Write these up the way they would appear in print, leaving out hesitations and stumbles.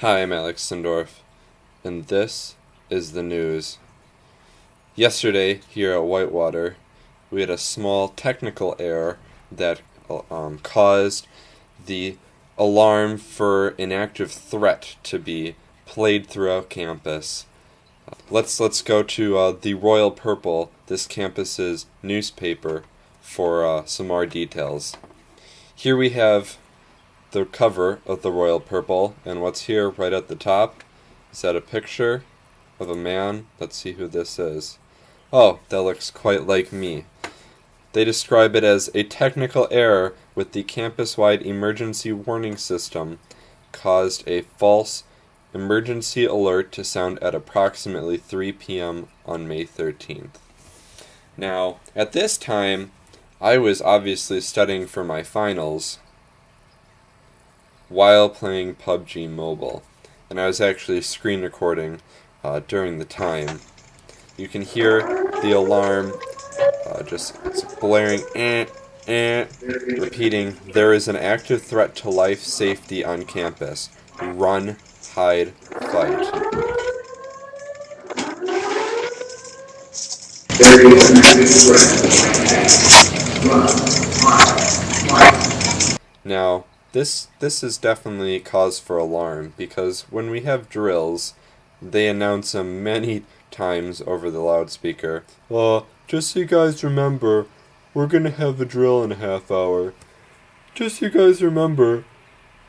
Hi, I'm Alex Sindorf, and this is the news. Yesterday, here at Whitewater, we had a small technical error that caused the alarm for an active threat to be played throughout campus. Let's go to the Royal Purple, this campus's newspaper, for some more details. Here we have the cover of the Royal Purple, and what's here right at the top is that a picture of a man. Let's see who this is. Oh, that looks quite like me. They describe it as a technical error with the campus-wide emergency warning system caused a false emergency alert to sound at approximately 3 p.m. on May 13th. Now, at this time, I was obviously studying for my finals while playing PUBG Mobile, and I was actually screen recording during the time. You can hear the alarm just blaring, repeating, "There is an active threat to life safety on campus. Run, hide, fight." Now, this is definitely cause for alarm, because when we have drills, they announce them many times over the loudspeaker. Just so you guys remember, we're gonna have a drill in a half hour. Just so you guys remember,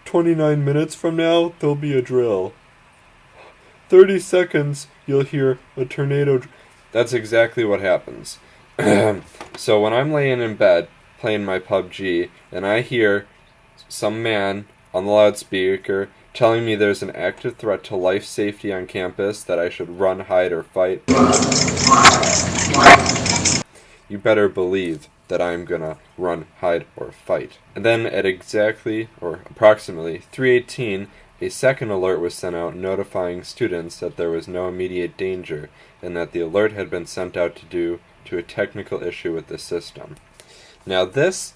29 minutes from now, there'll be a drill. 30 seconds, you'll hear a tornado. That's exactly what happens. So when I'm laying in bed, playing my PUBG, and I hear some man on the loudspeaker telling me there's an active threat to life safety on campus, that I should run, hide, or fight, you better believe that I'm gonna run, hide, or fight. And then at exactly, or approximately, 3:18, a second alert was sent out notifying students that there was no immediate danger, and that the alert had been sent out due to a technical issue with the system. Now this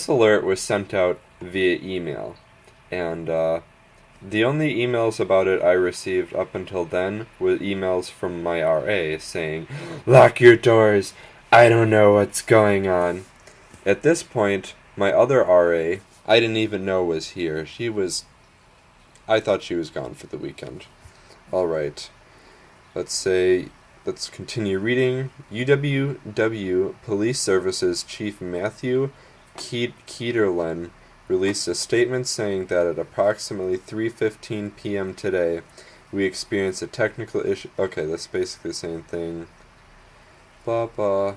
alert was sent out via email, and the only emails about it I received up until then were emails from my RA saying, "Lock your doors, I don't know what's going on." At this point, my other RA, I didn't even know was here. I thought she was gone for the weekend. Alright, let's continue reading. UW Police Services Chief Matthew Keederlen released a statement saying that at approximately 3:15 p.m. today, we experienced a technical issue. Okay, that's basically the same thing. Blah, blah.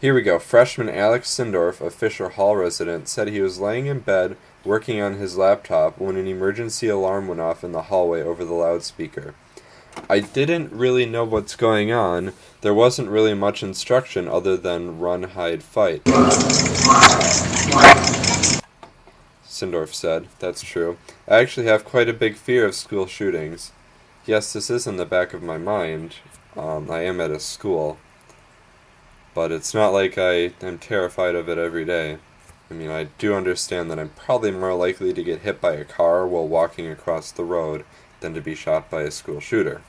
Here we go. Freshman Alex Sindorf, a Fisher Hall resident, said he was laying in bed working on his laptop when an emergency alarm went off in the hallway over the loudspeaker. "I didn't really know what's going on. There wasn't really much instruction other than run, hide, fight," Sindorf said. "That's true. I actually have quite a big fear of school shootings. Yes, this is in the back of my mind. I am at a school. But it's not like I am terrified of it every day. I mean, I do understand that I'm probably more likely to get hit by a car while walking across the road than to be shot by a school shooter."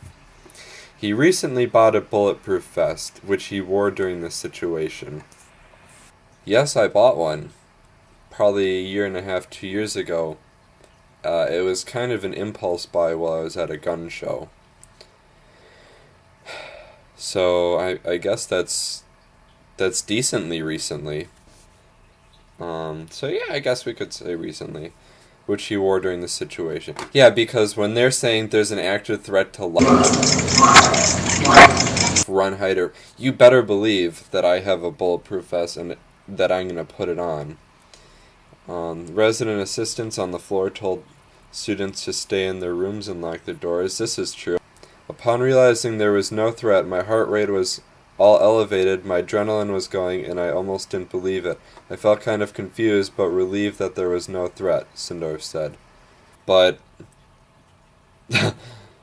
He recently bought a bulletproof vest, which he wore during this situation. Yes, I bought one. Probably a year and a half, 2 years ago. It was kind of an impulse buy while I was at a gun show. So I guess that's decently recently. So yeah, I guess we could say recently, which he wore during this situation. Yeah, because when they're saying there's an active threat to life, run, hide, or you better believe that I have a bulletproof vest and that I'm gonna put it on. Resident assistants on the floor told students to stay in their rooms and lock their doors. This is true. "Upon realizing there was no threat, my heart rate was all elevated, my adrenaline was going, and I almost didn't believe it. I felt kind of confused, but relieved that there was no threat," Sindorf said. But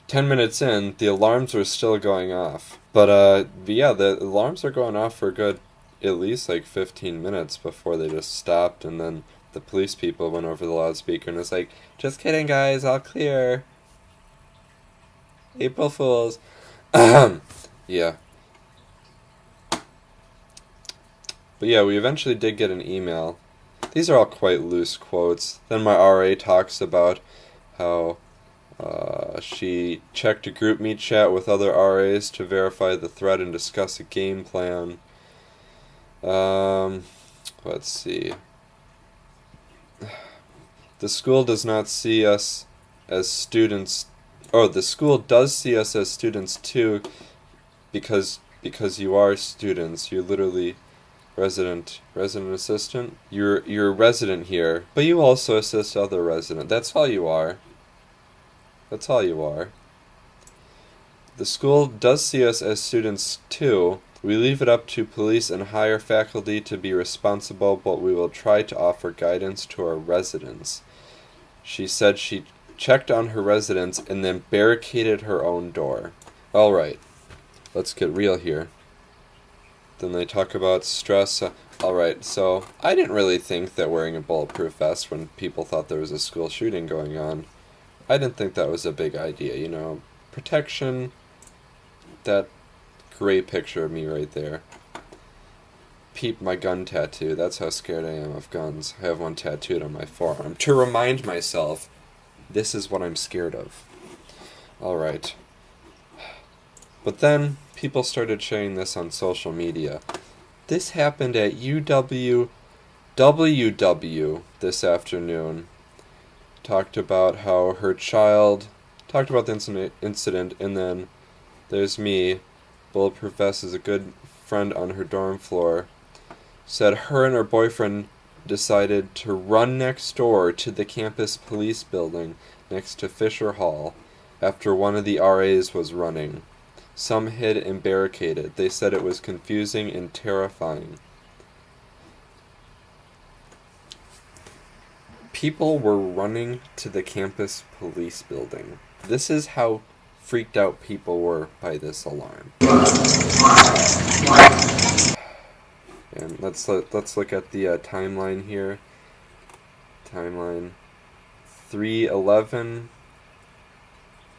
10 minutes in, the alarms were still going off. But yeah, the alarms are going off for a good, at least like 15 minutes before they just stopped, and then the police people went over the loudspeaker and was like, "Just kidding, guys, all clear." April Fools. Yeah. But yeah, we eventually did get an email. These are all quite loose quotes. Then my RA talks about how she checked a group meet chat with other RAs to verify the threat and discuss a game plan. Let's see. The school does not see us as students. Oh, the school does see us as students too, because you are students. You're literally resident assistant. You're a resident here, but you also assist other residents. That's all you are. That's all you are. The school does see us as students too. We leave it up to police and higher faculty to be responsible, but we will try to offer guidance to our residents. She said she checked on her residents and then barricaded her own door. Alright, let's get real here. Then they talk about stress. Alright, so I didn't really think that wearing a bulletproof vest when people thought there was a school shooting going on, I didn't think that was a big idea, you know. Protection, that great picture of me right there. Peep my gun tattoo. That's how scared I am of guns. I have one tattooed on my forearm to remind myself this is what I'm scared of. Alright. But then people started sharing this on social media. This happened at UW-W this afternoon. Talked about how her child... Talked about the incident, and then there's me. Bulletproof vest is a good friend on her dorm floor. Said her and her boyfriend decided to run next door to the campus police building next to Fisher Hall after one of the RAs was running. Some hid and barricaded. They said it was confusing and terrifying. People were running to the campus police building. This is how freaked out people were by this alarm. And let's look at the timeline here. Timeline 3:11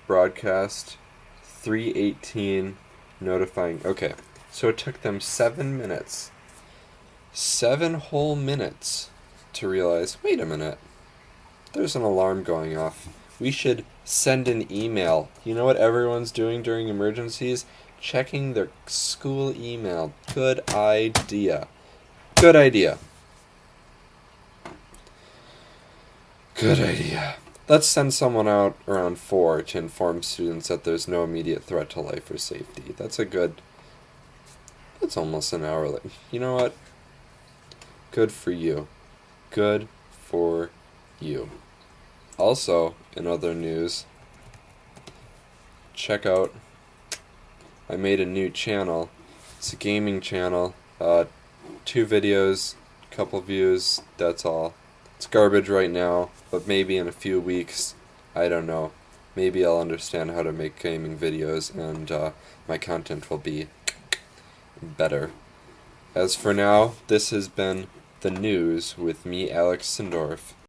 broadcast, 3:18 notifying. Okay, so it took them 7 minutes, 7 whole minutes to realize, wait a minute, there's an alarm going off. We should send an email. You know what everyone's doing during emergencies? Checking their school email. Good idea. Good idea. Good idea. Let's send someone out around 4 to inform students that there's no immediate threat to life or safety. That's almost an hour late. You know what? Good for you. Good for you. Also, in other news, check out, I made a new channel. It's a gaming channel. 2 videos, couple views, that's all. It's garbage right now, but maybe in a few weeks, I don't know, maybe I'll understand how to make gaming videos and my content will be better. As for now, this has been The News with me, Alex Sindorf.